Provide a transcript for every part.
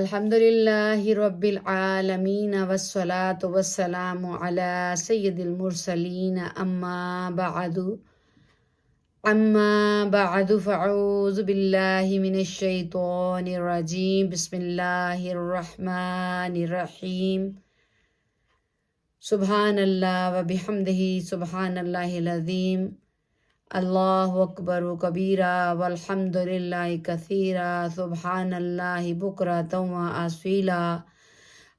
الحمدللہ رب العالمین والصلاة والسلام علی سید المرسلین اما بعد فاعوذ باللہ من الشیطان الرجیم بسم اللہ الرحمن الرحیم سبحان اللہ وبحمدہ سبحان اللہ العظیم اللہ اکبر و کبیرہ والحمد للہ کثیرہ سبحان اللہ بکرۃ و اصیلا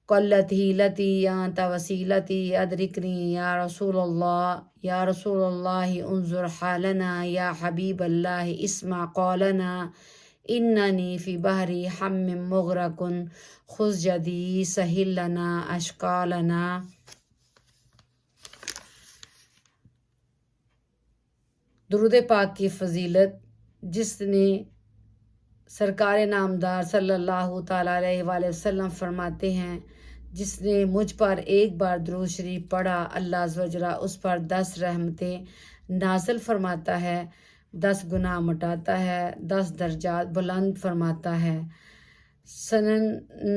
قلت حیلتی انت وسیلتی ادرکنی یا رسول اللہ انظر حالنا یا حبیب اللہ اسمع قولنا اننی فی بحری حم مغرق خذ جدی سہل لنا اشکالنا۔ درود پاک کی فضیلت، جس نے سرکار نامدار صلی اللہ تعالیٰ علیہ وآلہ وسلم فرماتے ہیں، جس نے مجھ پر ایک بار درود شریف پڑھا، اللہ عز و جل اس پر 10 رحمتیں نازل فرماتا ہے، 10 گناہ مٹاتا ہے، 10 درجات بلند فرماتا ہے۔ سنن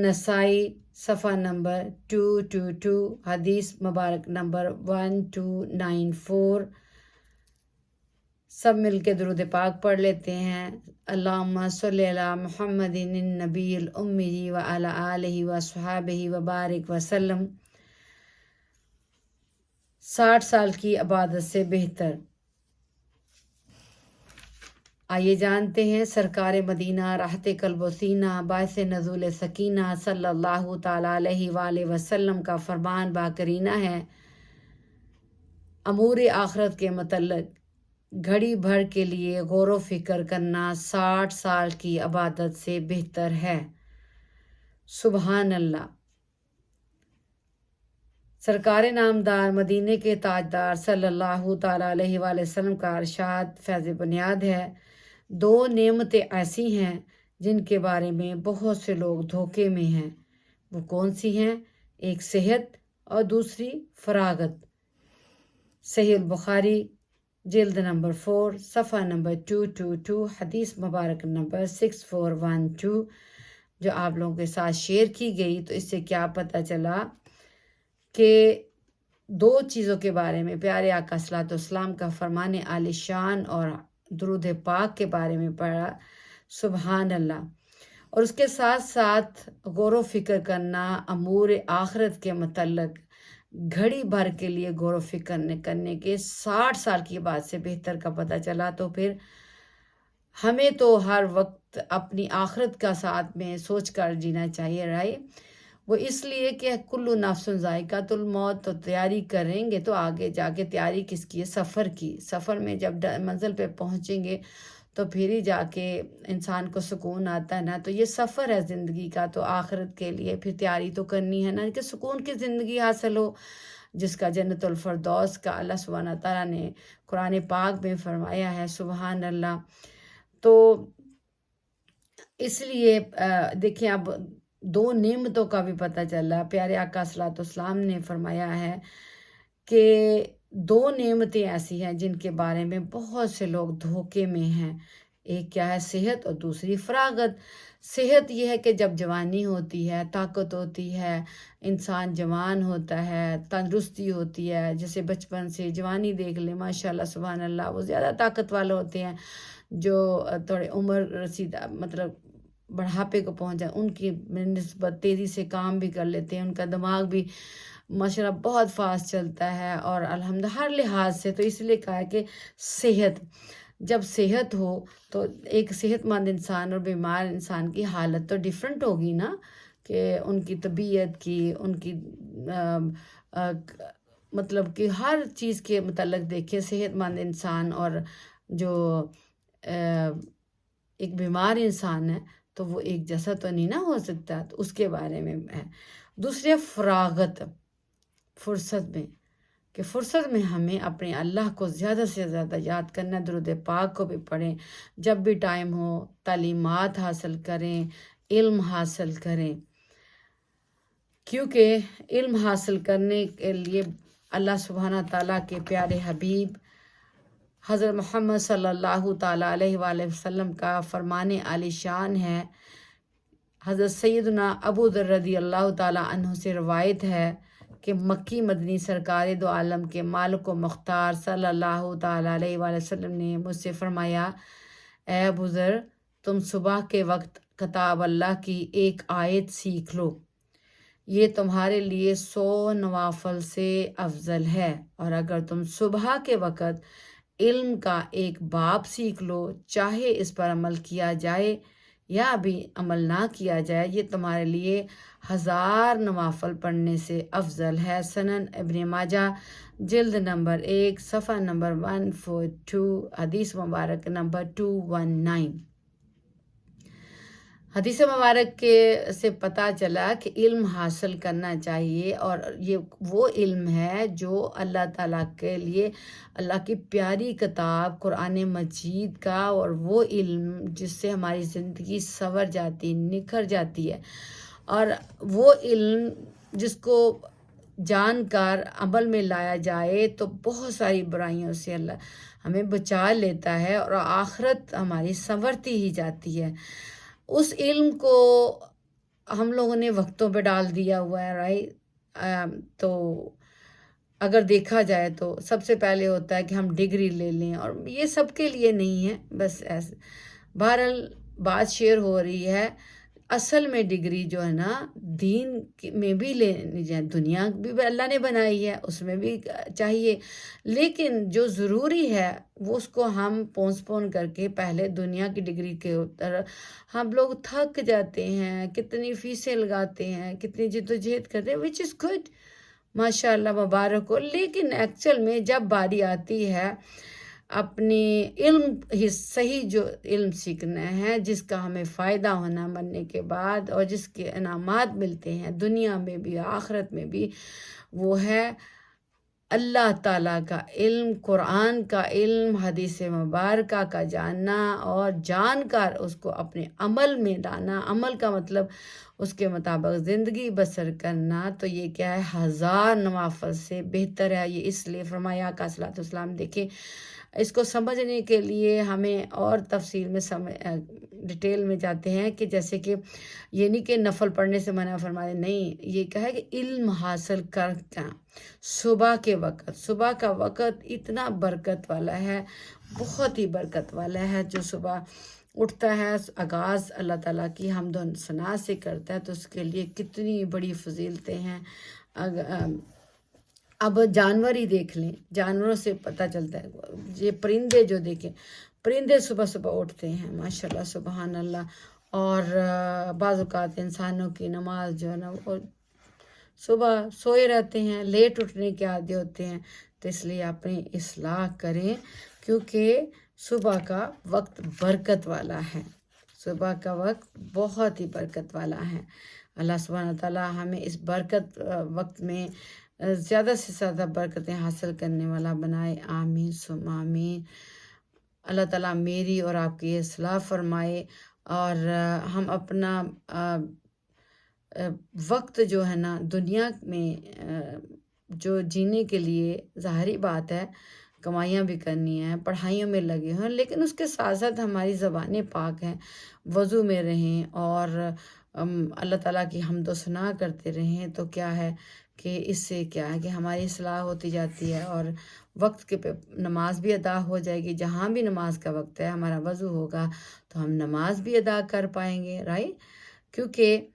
نسائی صفحہ نمبر 222، حدیث مبارک نمبر 1294۔ سب مل کے درود پاک پڑھ لیتے ہیں۔ اللہم صلی علی محمد النبی الامی وعلی آلہ وصحابہ وبارک وسلم۔ 60 سال کی عبادت سے بہتر۔ آئیے جانتے ہیں سرکار مدینہ راحت قلب و سینہ باعث نزول سکینہ صلی اللہ تعالیٰ علیہ وآلہ وسلم کا فرمان باقرینہ ہے، امور آخرت کے متعلق گھڑی بھر کے لیے غور و فکر کرنا 60 سال کی عبادت سے بہتر ہے۔ سبحان اللہ۔ سرکار نامدار مدینے کے تاجدار صلی اللہ تعالیٰ علیہ وآلہ وسلم کا ارشاد فیض بنیاد ہے، 2 نعمتیں ایسی ہیں جن کے بارے میں بہت سے لوگ دھوکے میں ہیں۔ وہ کون سی ہیں؟ ایک صحت اور دوسری فراغت۔ صحیح البخاری جلد نمبر 4 صفحہ نمبر 222، حدیث مبارک نمبر 6412، جو آپ لوگوں کے ساتھ شیئر کی گئی۔ تو اس سے کیا پتہ چلا کہ 2 چیزوں کے بارے میں پیارے آقا صلی اللہ علیہ وسلم کا فرمان عالی شان اور درود پاک کے بارے میں پڑھا۔ سبحان اللہ۔ اور اس کے ساتھ ساتھ غور و فکر کرنا امور آخرت کے متعلق گھڑی بھر کے لیے غور و فکر کرنے کے 60 سال کی بعد سے بہتر کا پتہ چلا۔ تو پھر ہمیں تو ہر وقت اپنی آخرت کا ساتھ میں سوچ کر جینا چاہیے، وہ اس لیے کہ کل نفس ذائقۃ الموت، تو تیاری کریں گے تو آگے جا کے تیاری کس کی ہے؟ سفر کی۔ سفر میں جب منزل پہ پہنچیں گے تو پھر ہی جا کے انسان کو سکون آتا ہے نا۔ تو یہ سفر ہے زندگی کا، تو آخرت کے لیے پھر تیاری تو کرنی ہے نا، کہ سکون کی زندگی حاصل ہو، جس کا جنت الفردوس کا اللہ سبحانہ تعالیٰ نے قرآن پاک میں فرمایا ہے۔ سبحان اللہ۔ تو اس لیے دیکھیں، اب 2 نعمتوں کا بھی پتہ چلا۔ پیارے آقا صلی اللہ علیہ وسلم نے فرمایا ہے کہ 2 نعمتیں ایسی ہیں جن کے بارے میں بہت سے لوگ دھوکے میں ہیں۔ ایک کیا ہے؟ صحت، اور دوسری فراغت۔ صحت یہ ہے کہ جب جوانی ہوتی ہے، طاقت ہوتی ہے، انسان جوان ہوتا ہے، تندرستی ہوتی ہے، جیسے بچپن سے جوانی دیکھ لیں، ماشاءاللہ سبحان اللہ، وہ زیادہ طاقت والے ہوتے ہیں۔ جو تھوڑے عمر رسیدہ مطلب بڑھاپے کو پہنچ جائے، ان کی نسبت تیزی سے کام بھی کر لیتے ہیں، ان کا دماغ بھی ماشاءاللہ بہت فاسٹ چلتا ہے، اور الحمد ہر لحاظ سے۔ تو اس لیے کہا ہے کہ صحت، جب صحت ہو تو ایک صحت مند انسان اور بیمار انسان کی حالت تو ڈیفرنٹ ہوگی نا، کہ ان کی طبیعت کی، ان کی مطلب کہ ہر چیز کے متعلق دیکھے صحت مند انسان اور جو ایک بیمار انسان ہے، تو وہ ایک جیسا تو نہیں نہ ہو سکتا۔ تو اس کے بارے میں ہے۔ دوسرے فراغت، فرصت میں، کہ فرصت میں ہمیں اپنے اللہ کو زیادہ سے زیادہ یاد کرنا، درود پاک کو بھی پڑھیں، جب بھی ٹائم ہو تعلیمات حاصل کریں، علم حاصل کریں، کیونکہ علم حاصل کرنے کے لیے اللہ سبحانہ تعالیٰ کے پیارے حبیب حضرت محمد صلی اللہ تعالیٰ علیہ وآلہ وسلم کا فرمان عالی شان ہے، حضرت سیدنا ابو ذر رضی اللہ تعالیٰ عنہ سے روایت ہے کہ مکی مدنی سرکار دو عالم کے مالک و مختار صلی اللہ تعالیٰ علیہ وآلہ وسلم نے مجھ سے فرمایا، اے ابو ذر، تم صبح کے وقت کتاب اللہ کی ایک آیت سیکھ لو، یہ تمہارے لیے 100 نوافل سے افضل ہے، اور اگر تم صبح کے وقت علم کا ایک باب سیکھ لو، چاہے اس پر عمل کیا جائے یا بھی عمل نہ کیا جائے، یہ تمہارے لیے 1000 نوافل پڑھنے سے افضل ہے۔ سنن ابن ماجہ جلد نمبر 1 صفحہ نمبر 142، حدیث مبارک نمبر 219۔ حدیث مبارک کے سے پتہ چلا کہ علم حاصل کرنا چاہیے، اور یہ وہ علم ہے جو اللہ تعالیٰ کے لیے اللہ کی پیاری کتاب قرآن مجید کا، اور وہ علم جس سے ہماری زندگی سنور جاتی، نکھر جاتی ہے، اور وہ علم جس کو جان کر عمل میں لایا جائے تو بہت ساری برائیوں سے اللہ ہمیں بچا لیتا ہے، اور آخرت ہماری سنورتی ہی جاتی ہے۔ اس علم کو ہم لوگوں نے وقتوں پہ ڈال دیا ہوا ہے، تو اگر دیکھا جائے تو سب سے پہلے ہوتا ہے کہ ہم ڈگری لے لیں، اور یہ سب کے لیے نہیں ہے، بس ایسے بہرحال بات شیئر ہو رہی ہے۔ اصل میں ڈگری جو ہے نا دین میں بھی لینی جائے، دنیا بھی اللہ نے بنائی ہے، اس میں بھی چاہیے، لیکن جو ضروری ہے وہ اس کو ہم پون کر کے پہلے دنیا کی ڈگری کے اوپر ہم لوگ تھک جاتے ہیں، کتنی فیسیں لگاتے ہیں، کتنی جدوجہد کرتے ہیں، وچ از گڈ، ماشاء اللہ، مبارک ہو، لیکن ایکچوئل میں جب باری آتی ہے اپنی علم صحیح جو علم سیکھنا ہے، جس کا ہمیں فائدہ ہونا مرنے کے بعد، اور جس کے انعامات ملتے ہیں دنیا میں بھی آخرت میں بھی، وہ ہے اللہ تعالیٰ کا علم، قرآن کا علم، حدیث مبارکہ کا جاننا، اور جان کر اس کو اپنے عمل میں لانا۔ عمل کا مطلب اس کے مطابق زندگی بسر کرنا، تو یہ کیا ہے، 1000 نوافل سے بہتر ہے۔ یہ اس لیے فرمایا آقا صلی اللہ علیہ وسلم۔ دیکھیں، اس کو سمجھنے کے لیے ہمیں اور تفصیل میں ڈیٹیل میں جاتے ہیں کہ جیسے کہ یہ نہیں کہ نفل پڑھنے سے منع فرمایا، نہیں، یہ کہا ہے کہ علم حاصل کر کے صبح کے وقت، صبح کا وقت اتنا برکت والا ہے، بہت ہی برکت والا ہے۔ جو صبح اٹھتا ہے، آغاز اللہ تعالیٰ کی حمد و ثنا سے کرتا ہے، تو اس کے لیے کتنی بڑی فضیلتیں ہیں۔ اب جانور ہی دیکھ لیں، جانوروں سے پتہ چلتا ہے، یہ پرندے جو دیکھیں، پرندے صبح صبح اٹھتے ہیں، ماشاءاللہ، سبحان اللہ، اور بعض اوقات انسانوں کی نماز جو ہے نا وہ صبح سوئے رہتے ہیں، لیٹ اٹھنے کے عادی ہوتے ہیں، تو اس لیے اپنی اصلاح کریں، کیونکہ صبح کا وقت برکت والا ہے، صبح کا وقت بہت ہی برکت والا ہے۔ اللہ سبحانہ تعالیٰ ہمیں اس برکت وقت میں زیادہ سے زیادہ برکتیں حاصل کرنے والا بنائے، آمین ثم آمین۔ اللہ تعالیٰ میری اور آپ کی اصلاح فرمائے، اور ہم اپنا وقت جو ہے نا دنیا میں جو جینے کے لیے، ظاہری بات ہے کمائیاں بھی کرنی ہیں، پڑھائیوں میں لگے ہوں، لیکن اس کے ساتھ ساتھ ہماری زبانیں پاک ہیں، وضو میں رہیں، اور اللہ تعالیٰ کی حمد و ثنا کرتے رہیں، تو کیا ہے کہ اس سے کیا ہے کہ ہماری اصلاح ہوتی جاتی ہے، اور وقت کے پہ نماز بھی ادا ہو جائے گی۔ جہاں بھی نماز کا وقت ہے، ہمارا وضو ہوگا تو ہم نماز بھی ادا کر پائیں گے، کیونکہ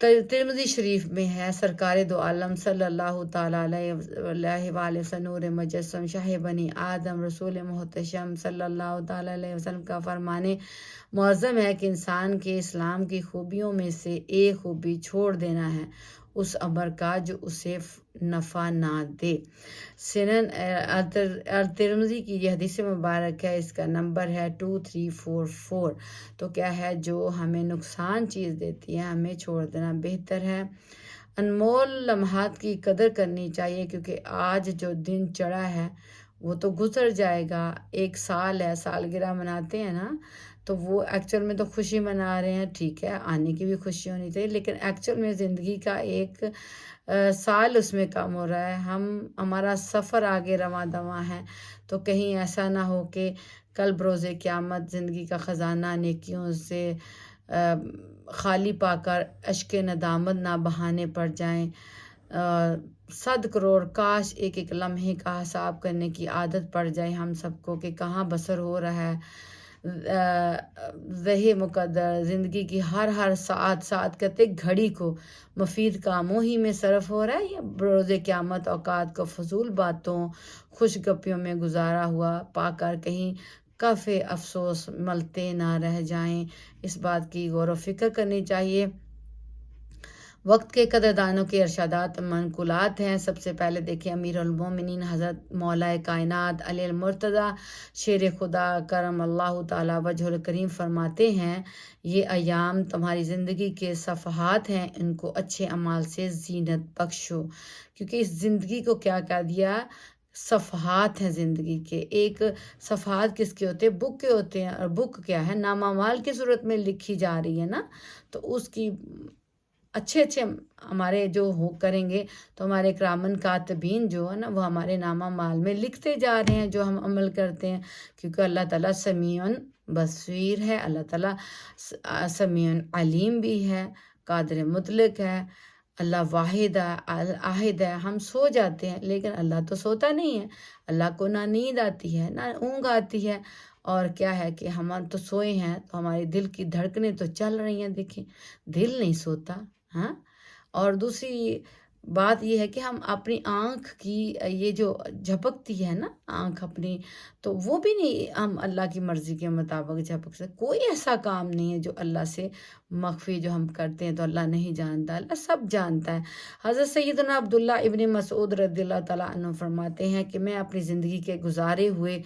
ترمذی شریف میں ہے، سرکار دو عالم صلی اللہ تعالیٰ علیہ وآلہ وسلم، نور مجسم، شاہ بنی آدم، رسول محتشم صلی اللہ تعالیٰ علیہ وسلم کا فرمانے معظم ہے کہ انسان کے اسلام کی خوبیوں میں سے ایک خوبی چھوڑ دینا ہے اس امر کا جو اسے نفع نہ دے۔ سنن ترمذی کی یہ حدیث مبارک ہے، اس کا نمبر ہے 2344۔ تو کیا ہے، جو ہمیں نقصان چیز دیتی ہے ہمیں چھوڑ دینا بہتر ہے۔ انمول لمحات کی قدر کرنی چاہیے، کیونکہ آج جو دن چڑھا ہے وہ تو گزر جائے گا۔ ایک سال ہے، سالگرہ مناتے ہیں نا، تو وہ ایکچوئل میں تو خوشی منا رہے ہیں، ٹھیک ہے، آنے کی بھی خوشی ہونی چاہیے، لیکن ایکچوئل میں زندگی کا ایک سال اس میں کم ہو رہا ہے، ہمارا سفر آگے رواں دواں ہے، تو کہیں ایسا نہ ہو کہ کل بروز قیامت زندگی کا خزانہ نیکیوں سے خالی پا کر اشک ندامت نہ بہانے پڑ جائیں۔ 100 کروڑ کاش ایک ایک لمحے کا حساب کرنے کی عادت پڑ جائے ہم سب کو کہ کہاں بسر ہو رہا ہے۔ وہی مقدر زندگی کی ہر ساتھ کہتے گھڑی کو مفید کاموں ہی میں صرف ہو رہا ہے یا بروز قیامت اوقات کو فضول باتوں خوش گپیوں میں گزارا ہوا پا کر کہیں کف افسوس ملتے نہ رہ جائیں۔ اس بات کی غور و فکر کرنی چاہیے۔ وقت کے قدردانوں کے ارشادات منقولات ہیں۔ سب سے پہلے دیکھیں امیر المومنین حضرت مولا کائنات علی المرتضیٰ شیر خدا کرم اللہ تعالی وجہ الکریم فرماتے ہیں، یہ ایام تمہاری زندگی کے صفحات ہیں، ان کو اچھے اعمال سے زینت بخشو۔ کیونکہ اس زندگی کو کیا کہہ دیا؟ صفحات ہیں زندگی کے۔ ایک صفحات کس کے ہوتے ہیں؟ بک کے ہوتے ہیں۔ اور بک کیا ہے؟ نامہ اعمال کی صورت میں لکھی جا رہی ہے نا، تو اس کی اچھے ہمارے جو کریں گے تو ہمارے کرامن کاتبین جو ہے نا وہ ہمارے نامہ اعمال میں لکھتے جا رہے ہیں جو ہم عمل کرتے ہیں، کیونکہ اللہ تعالیٰ سمیع بصیر ہے، اللہ تعالیٰ سمیع علیم بھی ہے، قادر مطلق ہے، اللہ واحد ہے، احد ہے۔ ہم سو جاتے ہیں لیکن اللہ تو سوتا نہیں ہے، اللہ کو نہ نیند آتی ہے نہ اونگ آتی ہے، اور کیا ہے کہ ہم تو سوئے ہیں تو ہمارے دل کی دھڑکنیں تو چل رہی ہیں، دیکھیں دل نہیں سوتا۔ ہاں، اور دوسری بات یہ ہے کہ ہم اپنی آنکھ کی یہ جو جھپکتی ہے نا آنکھ اپنی، تو وہ بھی نہیں ہم اللہ کی مرضی کے مطابق جھپک سکتے۔ کوئی ایسا کام نہیں ہے جو اللہ سے مخفی جو ہم کرتے ہیں تو اللہ نہیں جانتا، اللہ سب جانتا ہے۔ حضرت سیدنا عبداللہ ابن مسعود رضی اللہ تعالیٰ عنہ فرماتے ہیں کہ میں اپنی زندگی کے گزارے ہوئے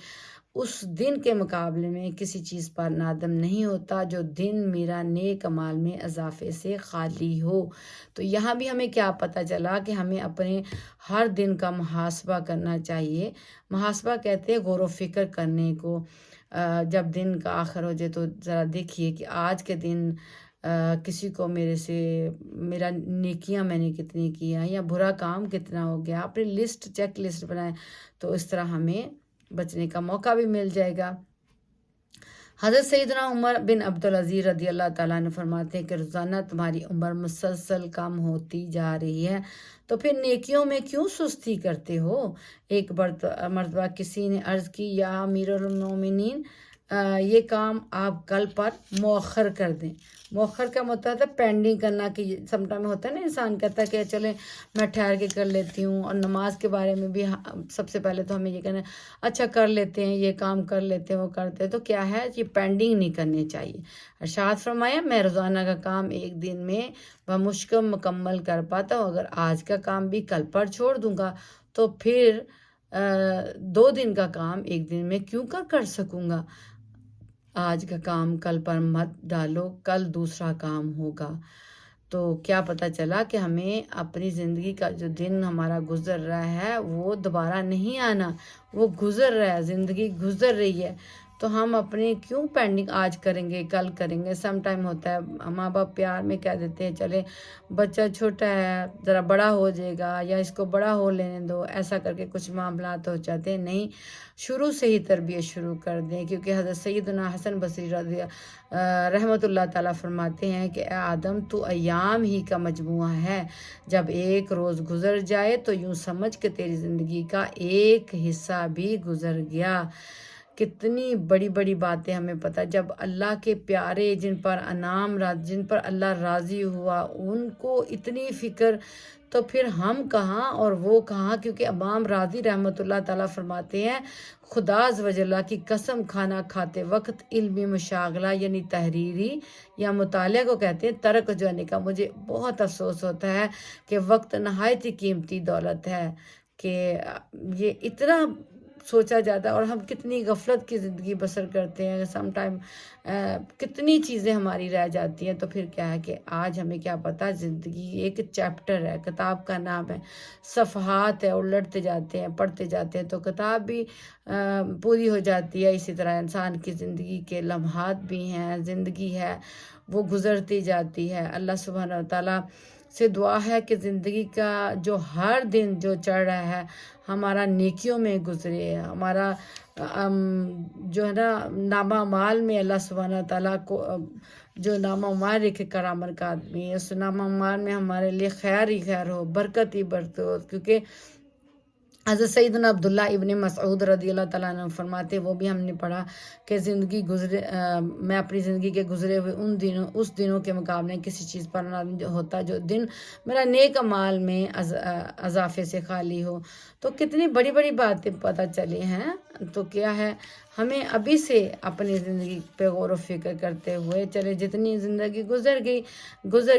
اس دن کے مقابلے میں کسی چیز پر نادم نہیں ہوتا جو دن میرا نیک اعمال میں اضافے سے خالی ہو۔ تو یہاں بھی ہمیں کیا پتہ چلا کہ ہمیں اپنے ہر دن کا محاسبہ کرنا چاہیے۔ محاسبہ کہتے ہیں غور و فکر کرنے کو۔ جب دن کا آخر ہو جائے تو ذرا دیکھیے کہ آج کے دن کسی کو میرا نیکیاں میں نے کتنی کیا یا برا کام کتنا ہو گیا، اپنی لسٹ چیک لسٹ بنائیں، تو اس طرح ہمیں بچنے کا موقع بھی مل جائے گا۔ حضرت سیدنا عمر بن عبدالعزیز رضی اللہ تعالیٰ نے فرماتے ہیں کہ روزانہ تمہاری عمر مسلسل کم ہوتی جا رہی ہے، تو پھر نیکیوں میں کیوں سستی کرتے ہو؟ ایک مرتبہ کسی نے عرض کی، یا امیر المومنین، یہ کام آپ کل پر مؤخر کر دیں۔ مؤخر کا مطلب ہے پینڈنگ کرنا، کہ سم ٹائم ہوتا ہے نا انسان کہتا ہے کہ چلیں میں ٹھہر کے کر لیتی ہوں۔ اور نماز کے بارے میں بھی سب سے پہلے تو ہمیں یہ کہنا ہے اچھا کر لیتے ہیں، یہ کام کر لیتے ہیں، وہ کرتے ہیں، تو کیا ہے یہ پینڈنگ نہیں کرنے چاہیے۔ ارشاد فرمایا، میں روزانہ کا کام ایک دن میں بمشکل مکمل کر پاتا ہوں، اگر آج کا کام بھی کل پر چھوڑ دوں گا تو پھر 2 دن کا کام ایک دن میں کیوں کر سکوں گا؟ آج کا کام کل پر مت ڈالو، کل دوسرا کام ہوگا۔ تو کیا پتہ چلا کہ ہمیں اپنی زندگی کا جو دن ہمارا گزر رہا ہے وہ دوبارہ نہیں آنا، وہ گزر رہا ہے، زندگی گزر رہی ہے، تو ہم اپنے کیوں پینڈنگ آج کریں گے کل کریں گے؟ سم ٹائم ہوتا ہے ماں باپ پیار میں کہہ دیتے ہیں چلے بچہ چھوٹا ہے ذرا بڑا ہو جائے گا، یا اس کو بڑا ہو لینے دو، ایسا کر کے کچھ معاملات ہو جاتے ہیں۔ نہیں، شروع سے ہی تربیت شروع کر دیں، کیونکہ حضرت سیدنا حسن بصری رحمۃ اللہ تعالیٰ فرماتے ہیں کہ اے آدم، تو ایام ہی کا مجموعہ ہے، جب ایک روز گزر جائے تو یوں سمجھ کہ تیری زندگی کا ایک حصہ بھی گزر گیا۔ کتنی بڑی بڑی باتیں ہمیں پتہ، جب اللہ کے پیارے جن پر جن پر اللہ راضی ہوا ان کو اتنی فکر، تو پھر ہم کہاں اور وہ کہاں؟ کیونکہ امام راضی رحمۃ اللہ تعالیٰ فرماتے ہیں، خدا عز و جل کی قسم، کھانا کھاتے وقت علمی مشاغلہ یعنی تحریری یا مطالعہ کو کہتے ہیں ترک جانے کا مجھے بہت افسوس ہوتا ہے کہ وقت نہایت ہی قیمتی دولت ہے، کہ یہ اتنا سوچا جاتا ہے، اور ہم کتنی غفلت کی زندگی بسر کرتے ہیں، سم ٹائم کتنی چیزیں ہماری رہ جاتی ہیں۔ تو پھر کیا ہے کہ آج ہمیں کیا پتہ، زندگی ایک چیپٹر ہے، کتاب کا نام ہے، صفحات ہے، الٹتے جاتے ہیں پڑھتے جاتے ہیں تو کتاب بھی پوری ہو جاتی ہے۔ اسی طرح انسان کی زندگی کے لمحات بھی ہیں، زندگی ہے وہ گزرتی جاتی ہے۔ اللہ سبحانہ و تعالیٰ سے دعا ہے کہ زندگی کا جو ہر دن جو چڑھ رہا ہے ہمارا نیکیوں میں گزرے، ہمارا جو ہے نا نامہ اعمال میں اللہ سبحانہ تعالیٰ کو جو نامہ عمار کے کرامت کا آدمی ہے، اس نامہ عمار میں ہمارے لیے خیر ہی خیر ہو، برکت ہی برکت ہو، کیونکہ حضرت سیدنا عبداللہ ابن مسعود رضی اللہ تعالیٰ عنہ فرماتے، وہ بھی ہم نے پڑھا کہ میں اپنی زندگی کے گزرے ہوئے اس دنوں کے مقابلے کسی چیز پر نہ ہوتا جو دن میرا نیک اعمال میں اضافے سے خالی ہو۔ تو کتنی بڑی بڑی باتیں پتہ چلی ہیں۔ تو کیا ہے، ہمیں ابھی سے اپنی زندگی پہ غور و فکر کرتے ہوئے چلے، جتنی زندگی گزر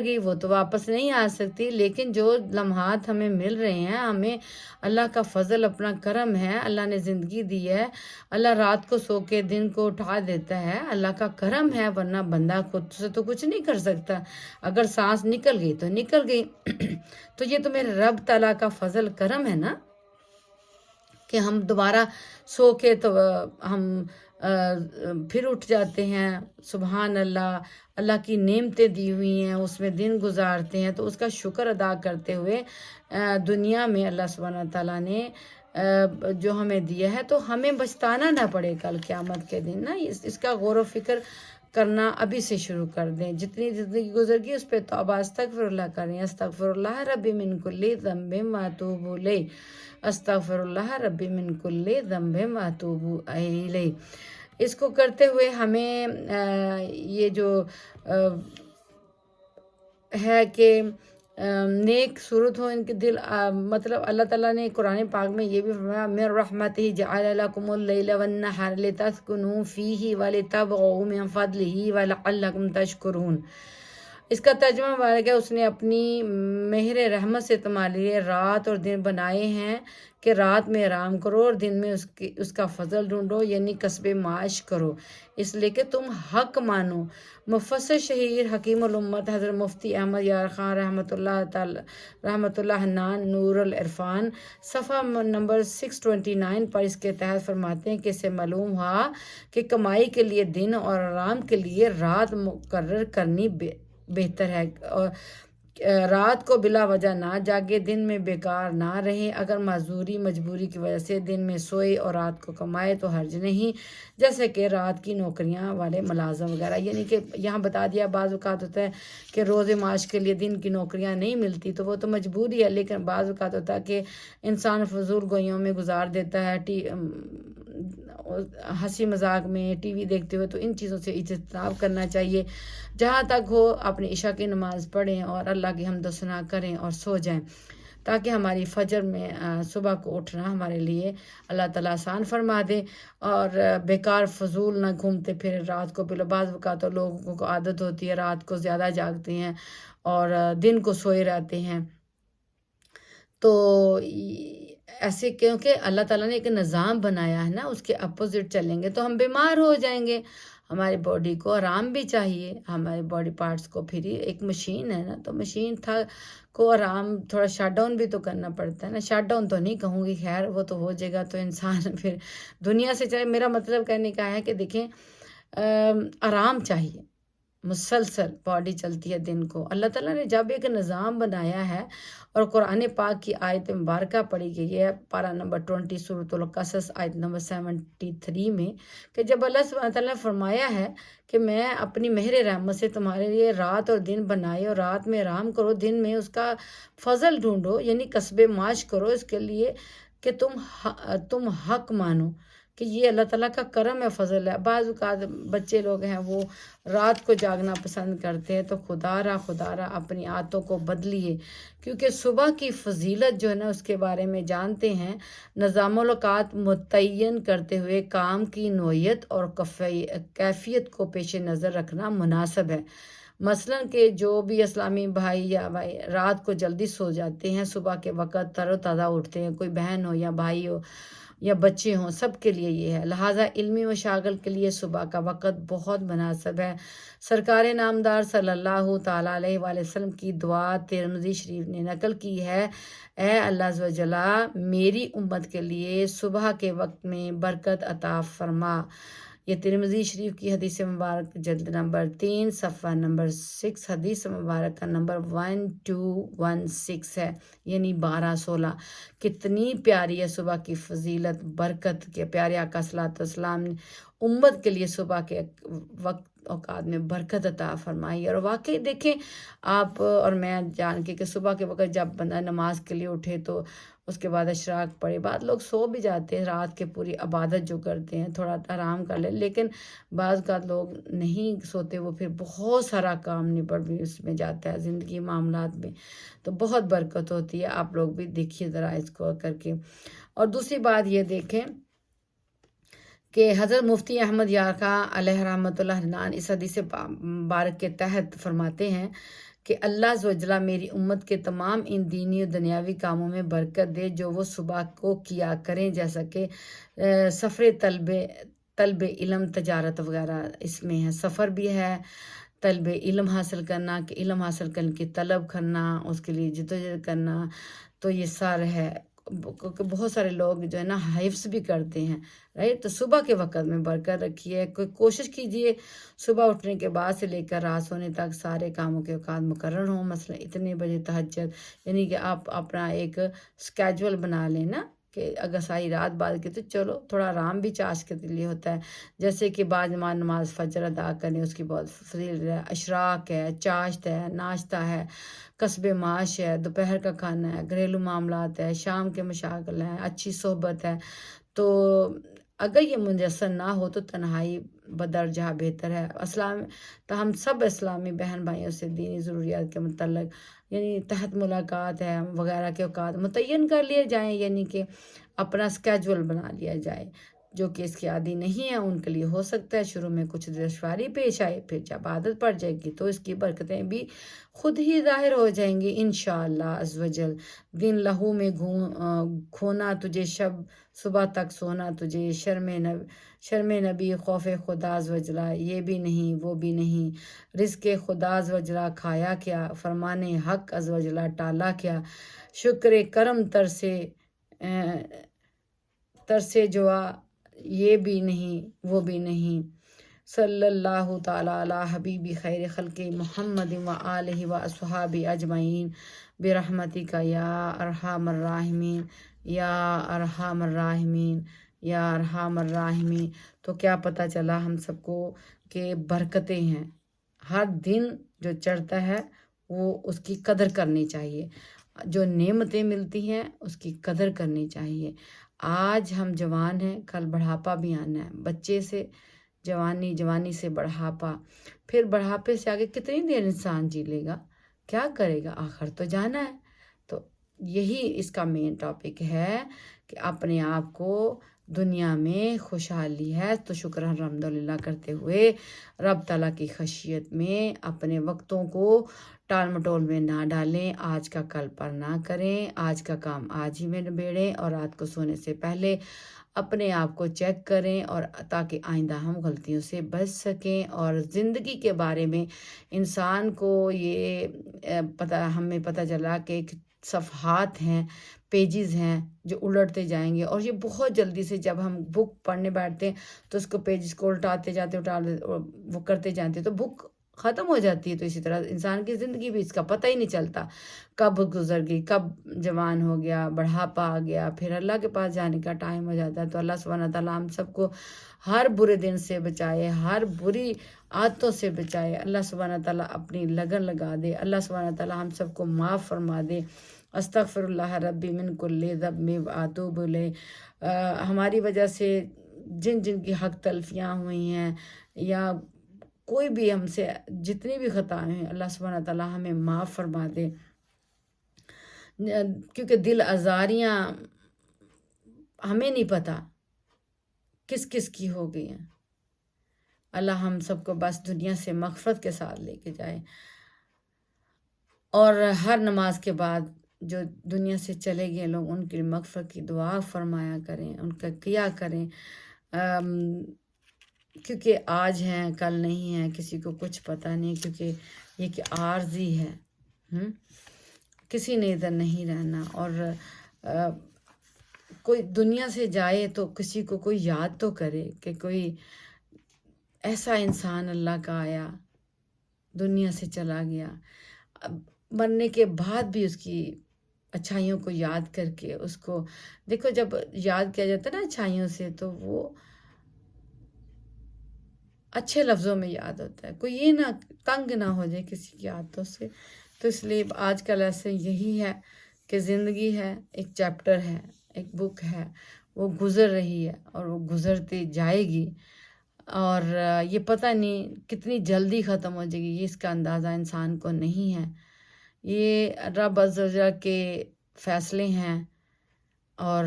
گئی وہ تو واپس نہیں آ سکتی، لیکن جو لمحات ہمیں مل رہے ہیں، ہمیں اللہ کا فضل، اپنا کرم ہے، اللہ نے زندگی دی ہے، اللہ رات کو سو کے دن کو اٹھا دیتا ہے، اللہ کا کرم ہے، ورنہ بندہ خود سے تو کچھ نہیں کر سکتا۔ اگر سانس نکل گئی تو نکل گئی تو یہ تو میرے رب تعالیٰ کا فضل کرم ہے نا، کہ ہم دوبارہ سو کے تو ہم پھر اٹھ جاتے ہیں۔ سبحان اللہ، اللہ کی نعمتیں دی ہوئی ہیں، اس میں دن گزارتے ہیں، تو اس کا شکر ادا کرتے ہوئے دنیا میں اللہ سبحانہ تعالیٰ نے جو ہمیں دیا ہے، تو ہمیں بچتانا نہ پڑے کل قیامت کے دن نا، اس کا غور و فکر کرنا ابھی سے شروع کر دیں۔ جتنی زندگی گزر گئی اس پہ توبہ استغفر اللہ کریں، استغفر اللہ ربی من کل ذنب واتوب الیہ، استغفر اللہ ربی من کل ذنب واتوب الیہ۔ اس کو کرتے ہوئے ہمیں یہ جو ہے کہ نیک صورت ہو ان کے دل، مطلب اللہ تعالیٰ نے قرآن پاک میں یہ بھی فرمایا، من رحمتہ جعل لکم اللیل والنہار لتسکنوا فیہ ولتبغوا من فضلہ ولعلکم تشکرون۔ اس کا ترجمہ مبارک ہے، اس نے اپنی مہر رحمت سے تمہارے لیے رات اور دن بنائے ہیں کہ رات میں آرام کرو اور دن میں اس کا فضل ڈھونڈو، یعنی کسب معاش کرو، اس لیے کہ تم حق مانو۔ مفسر شہیر حکیم الامت حضرت مفتی احمد یار خان رحمۃ اللہ حنان نور العرفان صفحہ نمبر 629 پر اس کے تحت فرماتے ہیں کہ اسے معلوم ہوا کہ کمائی کے لیے دن اور آرام کے لیے رات مقرر کرنی بہتر ہے، اور رات کو بلا وجہ نہ جاگے، دن میں بیکار نہ رہے، اگر معذوری مجبوری کی وجہ سے دن میں سوئے اور رات کو کمائے تو حرج نہیں، جیسے کہ رات کی نوکریاں والے ملازم وغیرہ۔ یعنی کہ یہاں بتا دیا، بعض اوقات ہوتا ہے کہ روز معاش کے لیے دن کی نوکریاں نہیں ملتی تو وہ تو مجبوری ہے، لیکن بعض اوقات ہوتا ہے کہ انسان فضول گوئیوں میں گزار دیتا ہے، ہنسی مذاق میں، ٹی وی دیکھتے ہوئے، تو ان چیزوں سے اجتناب کرنا چاہیے۔ جہاں تک ہو اپنی عشاء کی نماز پڑھیں اور اللہ کی حمد و ثنا کریں اور سو جائیں، تاکہ ہماری فجر میں صبح کو اٹھنا ہمارے لیے اللہ تعالیٰ آسان فرما دے، اور بیکار فضول نہ گھومتے پھر رات کو۔ بعض اوقات تو لوگوں کو عادت ہوتی ہے رات کو زیادہ جاگتے ہیں اور دن کو سوئے رہتے ہیں، تو ایسے کیونکہ اللہ تعالیٰ نے ایک نظام بنایا ہے نا، اس کے اپوزٹ چلیں گے تو ہم بیمار ہو جائیں گے۔ ہماری باڈی کو آرام بھی چاہیے، ہمارے باڈی پارٹس کو، پھر ایک مشین ہے نا، تو مشین کو آرام تھوڑا شٹ ڈاؤن بھی تو کرنا پڑتا ہے نا۔ شٹ ڈاؤن تو نہیں کہوں گی، خیر وہ تو ہو جائے گا تو انسان پھر دنیا سے چلے۔ میرا مطلب کہنے کا ہے کہ دیکھیں، آرام چاہیے، مسلسل باڈی چلتی ہے دن کو۔ اللہ تعالیٰ نے جب ایک نظام بنایا ہے، اور قرآن پاک کی آیت مبارکہ پڑھی گئی ہے پارہ نمبر 20 سورۃ القصص آیت نمبر 73 میں، کہ جب اللہ سبحانہ تعالیٰ نے فرمایا ہے کہ میں اپنی مہر رحمت سے تمہارے لیے رات اور دن بنائے، اور رات میں آرام کرو، دن میں اس کا فضل ڈھونڈو، یعنی کسب معاش کرو، اس کے لیے کہ تم حق مانو، کہ یہ اللہ تعالیٰ کا کرم ہے، فضل ہے۔ بعض اوقات بچے لوگ ہیں وہ رات کو جاگنا پسند کرتے ہیں، تو خدا را اپنی عادتوں کو بدلیے، کیونکہ صبح کی فضیلت جو ہے نا اس کے بارے میں جانتے ہیں۔ نظام الاوقات متعین کرتے ہوئے کام کی نوعیت اور کیفیت کو پیش نظر رکھنا مناسب ہے۔ مثلاً کہ جو بھی اسلامی بھائی رات کو جلدی سو جاتے ہیں، صبح کے وقت تر و تازہ اٹھتے ہیں، کوئی بہن ہو یا بھائی ہو یا بچے ہوں، سب کے لیے یہ ہے۔ لہٰذا علمی مشاغل کے لیے صبح کا وقت بہت مناسب ہے۔ سرکار نامدار صلی اللہ تعالیٰ علیہ وآلہ وسلم کی دعا ترمذی شریف نے نقل کی ہے، اے اللہ عز و جل میری امت کے لیے صبح کے وقت میں برکت عطا فرما۔ یہ ترمذی شریف کی حدیث مبارک جلد نمبر 3 صفحہ نمبر 6، حدیث مبارک کا نمبر 1216 ہے، یعنی 1216۔ کتنی پیاری ہے صبح کی فضیلت، برکت کے پیارے آقا صلی اللہ علیہ وسلم نے امت کے لیے صبح کے وقت اوقات میں برکت عطا فرمائی۔ اور واقعی دیکھیں آپ اور میں جان کے کہ صبح کے وقت جب بندہ نماز کے لیے اٹھے تو اس کے بعد اشراق پڑھے، بعض لوگ سو بھی جاتے ہیں رات کے، پوری عبادت جو کرتے ہیں تھوڑا آرام کر لیں، لیکن بعض کا لوگ نہیں سوتے، وہ پھر بہت سارا کام نبڑ بھی اس میں جاتا ہے زندگی معاملات میں، تو بہت برکت ہوتی ہے۔ آپ لوگ بھی دیکھیے ذرا اس کو کر کے۔ اور دوسری بات یہ دیکھیں کہ حضرت مفتی احمد یار خاں علیہ رحمۃ اللہ عنان اس حدیث مبارک کے تحت فرماتے ہیں کہ اللہ عز و جل میری امت کے تمام ان دینی و دنیاوی کاموں میں برکت دے جو وہ صبح کو کیا کریں، جیسا کہ سفر طلب علم، تجارت وغیرہ اس میں ہے، سفر بھی ہے، طلب علم حاصل کرنا کہ علم حاصل کرنے کی طلب کرنا، اس کے لیے جدوجہد کرنا، تو یہ سارا ہے۔ کیونکہ بہت سارے لوگ جو ہے نا حفظ بھی کرتے ہیں، رائٹ؟ تو صبح کے وقت میں برکت رکھیے، کوئی کوشش کیجئے صبح اٹھنے کے بعد سے لے کر رات سونے تک سارے کاموں کے اوقات مقرر ہوں، مثلا اتنے بجے تہجد، یعنی کہ آپ اپنا ایک سکیجول بنا لیں نا، کہ اگر ساری رات بعد کی تو چلو تھوڑا آرام بھی چاش کے لیے ہوتا ہے، جیسے کہ بعض نماز فجر ادا کریں، اس کی بہت فضیلت ہے، اشراق ہے، چاشت ہے، ناشتہ ہے، کسب معاش ہے، دوپہر کا کھانا ہے، گھریلو معاملات ہے، شام کے مشاغل ہیں، اچھی صحبت ہے۔ تو اگر یہ میسر نہ ہو تو تنہائی بدرجہ بہتر ہے۔ تو ہم سب اسلامی بہن بھائیوں سے دینی ضروریات کے متعلق یعنی تحت ملاقات ہے وغیرہ کے اوقات متعین کر لیے جائیں، یعنی کہ اپنا سکیجول بنا لیا جائے۔ جو کہ اس کے عادی نہیں ہیں ان کے لیے ہو سکتا ہے شروع میں کچھ دشواری پیش آئے، پھر جب عادت پڑ جائے گی تو اس کی برکتیں بھی خود ہی ظاہر ہو جائیں گی انشاءاللہ عز و جل۔ دن لہو میں کھونا تجھے، شب صبح تک سونا تجھے، شرم نبی خوف خدا عز و جل، یہ بھی نہیں وہ بھی نہیں، رزق خدا عز و جل کھایا کیا، فرمان حق عز و جل ٹالا کیا، شکر کرم ترسے جوا، یہ بھی نہیں وہ بھی نہیں، صلی اللہ تعالیٰ علی حبیب خیر خلق محمد و آلہ و اصحاب اجمعین برحمتک یا ارحم الراحمین یا ارحم الراحمین یا ارحم الراحمین۔ تو کیا پتہ چلا ہم سب کو کہ برکتیں ہیں، ہر دن جو چڑھتا ہے وہ اس کی قدر کرنی چاہیے، جو نعمتیں ملتی ہیں اس کی قدر کرنی چاہیے۔ آج ہم جوان ہیں، کل بڑھاپا بھی آنا ہے، بچے سے جوانی، جوانی سے بڑھاپا، پھر بڑھاپے سے آگے کتنی دیر انسان جی لے گا، کیا کرے گا، آخر تو جانا ہے۔ تو یہی اس کا مین ٹاپک ہے کہ اپنے آپ کو دنیا میں خوشحالی ہے تو شکر الحمدللہ کرتے ہوئے رب تعالیٰ کی خشیت میں اپنے وقتوں کو ٹال مٹول میں نہ ڈالیں، آج کا کل پر نہ کریں، آج کا کام آج ہی میں نبیڑیں، اور رات کو سونے سے پہلے اپنے آپ کو چیک کریں، اور تاکہ آئندہ ہم غلطیوں سے بچ سکیں۔ اور زندگی کے بارے میں انسان کو یہ ہمیں پتہ چلا کہ ایک صفحات ہیں، پیجز ہیں جو الٹتے جائیں گے، اور یہ بہت جلدی سے جب ہم بک پڑھنے بیٹھتے ہیں تو اس کو پیجز کو الٹاتے جاتے وہ کرتے جاتے تو بک ختم ہو جاتی ہے۔ تو اسی طرح انسان کی زندگی بھی اس کا پتہ ہی نہیں چلتا کب گزر گئی، کب جوان ہو گیا، بڑھاپا آ گیا، پھر اللہ کے پاس جانے کا ٹائم ہو جاتا ہے۔ تو اللہ سبحانہ تعالیٰ ہم سب کو ہر برے دن سے بچائے، ہر بری عادتوں سے بچائے، اللہ سبحانہ تعالیٰ اپنی لگن لگا دے، اللہ سبحانہ تعالیٰ ہم سب کو معاف فرما دے۔ استغفر اللہ ربی من کل ذنب واتوب الیہ۔ ہماری وجہ سے جن کی حق تلفیاں ہوئی ہیں یا کوئی بھی ہم سے جتنی بھی خطائیں ہیں، اللہ سبحانہ تعالیٰ ہمیں معاف فرما دے، کیونکہ دل آزاریاں ہمیں نہیں پتہ کس کس کی ہو گئی ہیں۔ اللہ ہم سب کو بس دنیا سے مغفرت کے ساتھ لے کے جائے، اور ہر نماز کے بعد جو دنیا سے چلے گئے لوگ ان کی مغفرت کی دعا فرمایا کریں، ان کا کیا کریں، کیونکہ آج ہیں کل نہیں ہیں، کسی کو کچھ پتہ نہیں، کیونکہ یہ کہ عارضی ہے، کسی نے ادھر نہیں رہنا۔ اور کوئی دنیا سے جائے تو کسی کو کوئی یاد تو کرے کہ کوئی ایسا انسان اللہ کا آیا، دنیا سے چلا گیا، مرنے کے بعد بھی اس کی اچھائیوں کو یاد کر کے اس کو دیکھو، جب یاد کیا جاتا ہے نا اچھائیوں سے، تو وہ اچھے لفظوں میں یاد ہوتا ہے، کوئی یہ نہ تنگ نہ ہو جائے کسی کی عادتوں سے۔ تو اس لیے آج کا لیسن یہی ہے کہ زندگی ہے، ایک چیپٹر ہے، ایک بک ہے، وہ گزر رہی ہے اور وہ گزرتی جائے گی، اور یہ پتہ نہیں کتنی جلدی ختم ہو جائے گی، یہ اس کا اندازہ انسان کو نہیں ہے۔ یہ رب عز و جل کے فیصلے ہیں، اور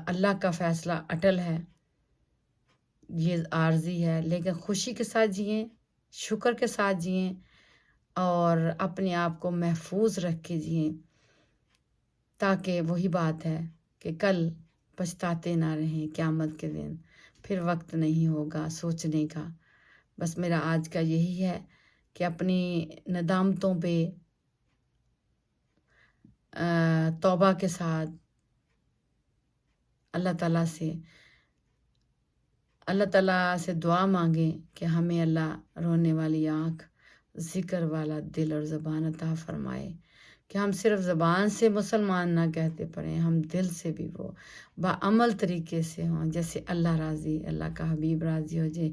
اللہ کا فیصلہ اٹل ہے، یہ عارضی ہے، لیکن خوشی کے ساتھ جئیں، شکر کے ساتھ جئیں، اور اپنے آپ کو محفوظ رکھ کے جئیں، تاکہ وہی بات ہے کہ کل پچھتاتے نہ رہیں قیامت کے دن، پھر وقت نہیں ہوگا سوچنے کا۔ بس میرا آج کا یہی ہے کہ اپنی ندامتوں پہ توبہ کے ساتھ اللہ تعالیٰ سے دعا مانگیں کہ ہمیں اللہ رونے والی آنکھ، ذکر والا دل اور زبان عطا فرمائے، کہ ہم صرف زبان سے مسلمان نہ کہتے پڑیں، ہم دل سے بھی وہ بعمل طریقے سے ہوں، جیسے اللہ راضی، اللہ کا حبیب راضی ہو جائے،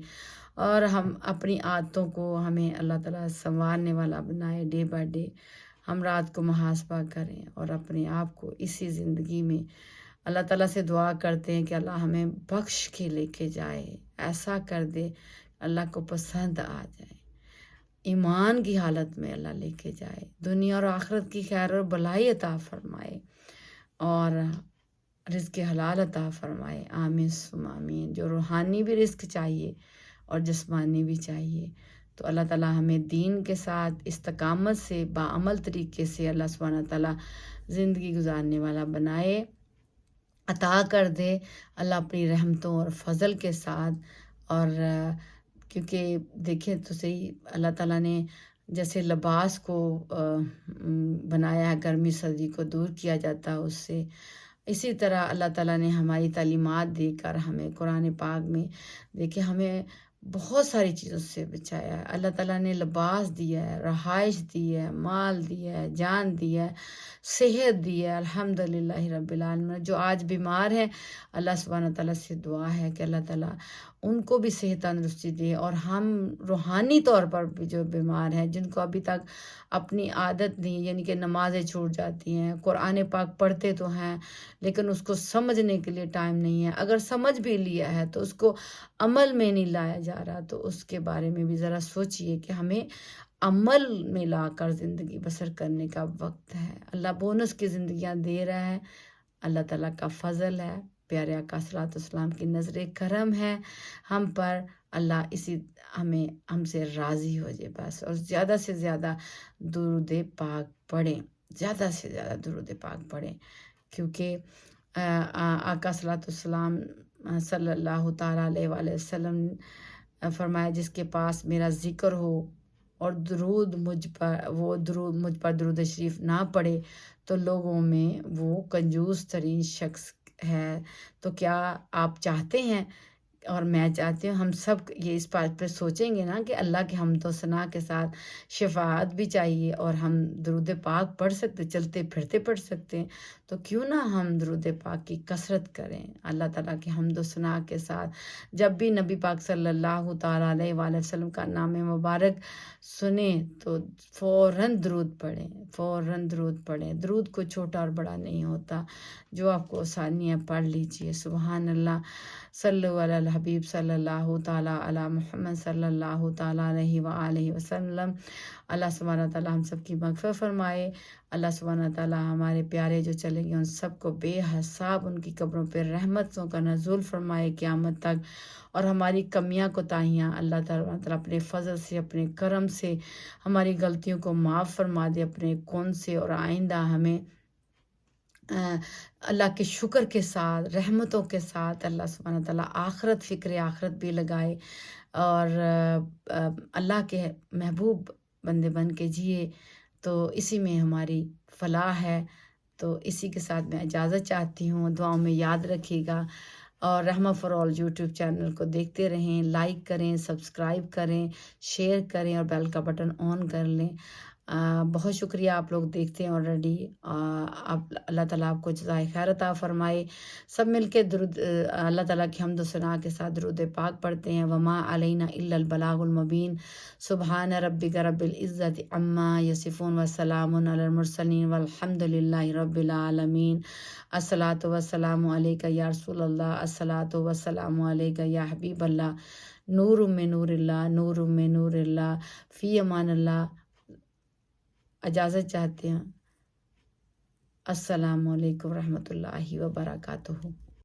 اور ہم اپنی عادتوں کو ہمیں اللہ تعالیٰ سنوارنے والا بنائے ڈے بائی ڈے۔ ہم رات کو محاسبہ کریں اور اپنے آپ کو اسی زندگی میں اللہ تعالیٰ سے دعا کرتے ہیں کہ اللہ ہمیں بخش کے لے کے جائے، ایسا کر دے اللہ کو پسند آ جائے، ایمان کی حالت میں اللہ لے کے جائے، دنیا اور آخرت کی خیر اور بھلائی عطا فرمائے، اور رزق حلال عطا فرمائے، آمین ثم آمین۔ جو روحانی بھی رزق چاہیے اور جسمانی بھی چاہیے، تو اللہ تعالیٰ ہمیں دین کے ساتھ استقامت سے بعمل طریقے سے اللہ سبحانہ تعالیٰ زندگی گزارنے والا بنائے، عطا کر دے اللہ اپنی رحمتوں اور فضل کے ساتھ۔ اور کیونکہ دیکھیں تو صحیح، اللہ تعالیٰ نے جیسے لباس کو بنایا ہے، گرمی سردی کو دور کیا جاتا ہے اس سے، اسی طرح اللہ تعالیٰ نے ہماری تعلیمات دے کر ہمیں قرآن پاک میں دیکھیں ہمیں بہت ساری چیزوں سے بچایا ہے۔ اللہ تعالیٰ نے لباس دیا ہے، رہائش دی ہے، مال دیا ہے، جان دیا ہے، صحت دی ہے، الحمدللہ رب العالمین۔ جو آج بیمار ہیں، اللہ سبحانہ تعالیٰ سے دعا ہے کہ اللہ تعالیٰ ان کو بھی صحت تندرستی دے، اور ہم روحانی طور پر بھی جو بیمار ہیں، جن کو ابھی تک اپنی عادت نہیں، یعنی کہ نمازیں چھوٹ جاتی ہیں، قرآن پاک پڑھتے تو ہیں لیکن اس کو سمجھنے کے لیے ٹائم نہیں ہے، اگر سمجھ بھی لیا ہے تو اس کو عمل میں نہیں لایا جا رہا، تو اس کے بارے میں بھی ذرا سوچئے کہ ہمیں عمل میں لا کر زندگی بسر کرنے کا وقت ہے۔ اللہ بونس کی زندگیاں دے رہا ہے، اللہ تعالیٰ کا فضل ہے، پیارے آقا صلی اللہ علیہ وسلم کی نظر کرم ہے ہم پر، اللہ ہم سے راضی ہو جائے بس، اور زیادہ سے زیادہ درود پاک پڑھیں، زیادہ سے زیادہ درود پاک پڑھیں، کیونکہ آقا صلی اللہ علیہ وسلم صلی اللہ تعالیٰ علیہ وآلہ وسلم فرمایا جس کے پاس میرا ذکر ہو اور مجھ پر درود شریف نہ پڑے تو لوگوں میں وہ کنجوس ترین شخص ہے۔ تو کیا آپ چاہتے ہیں اور میں چاہتی ہوں ہم سب یہ اس بات پہ سوچیں گے نا کہ اللہ کے حمد و ثنا کے ساتھ شفاعت بھی چاہیے، اور ہم درود پاک پڑھ سکتے، چلتے پھرتے پڑھ سکتے ہیں، تو کیوں نہ ہم درود پاک کی کثرت کریں اللہ تعالیٰ کے حمد و ثنا کے ساتھ۔ جب بھی نبی پاک صلی اللہ تعالیٰ علیہ وآلہ وسلم کا نام مبارک سنیں تو فوراً درود پڑھیں، فوراً درود پڑھیں۔ درود کوئی چھوٹا اور بڑا نہیں ہوتا، جو آپ کو آسانی ہے پڑھ لیجئے۔ سبحان اللہ، صلی اللہ علی الحبیب صلی اللہ تعالیٰ علی محمد صلی اللہ تعالیٰ علیہ وآلہ وسلم۔ اللہ سبحانہ تعالیٰ ہم سب کی مغفرت فرمائے، اللہ سبحانہ تعالیٰ ہمارے پیارے جو چلے گئے ان سب کو بے حساب ان کی قبروں پہ رحمتوں کا نزول فرمائے قیامت تک، اور ہماری کمیاں کوتاہیاں اللہ تعالیٰ اپنے فضل سے، اپنے کرم سے ہماری غلطیوں کو معاف فرما دے اپنے کون سے، اور آئندہ ہمیں اللہ کے شکر کے ساتھ، رحمتوں کے ساتھ اللہ سبحانہ تعالیٰ فکر آخرت بھی لگائے، اور اللہ کے محبوب بندے بن کے جیے، تو اسی میں ہماری فلاح ہے۔ تو اسی کے ساتھ میں اجازت چاہتی ہوں، دعاؤں میں یاد رکھیے گا، اور رحمہ فار آل یوٹیوب چینل کو دیکھتے رہیں، لائک کریں، سبسکرائب کریں، شیئر کریں، اور بیل کا بٹن آن کر لیں۔ بہت شکریہ، آپ لوگ دیکھتے ہیں آلریڈی. آپ اللہ تعالیٰ آپ کو جزائے خیر عطا فرمائے. سب مل کے درود اللہ تعالیٰ کی حمد و ثنا کے ساتھ درود پاک پڑھتے ہیں. وما علینا الا البلاغ المبین. سبحان ربک رب العزت عما یصفون وسلام علی المرسلین والحمد للہ رب العالمین. الصلاۃ والسلام علیک یا رسول اللہ، الصلاۃ والسلام علیک یا حبیب اللہ. نور من نور اللہ، نور من نور اللہ. فی امان اللہ. اجازت چاہتے ہیں. السلام علیکم ورحمۃ اللہ وبرکاتہ.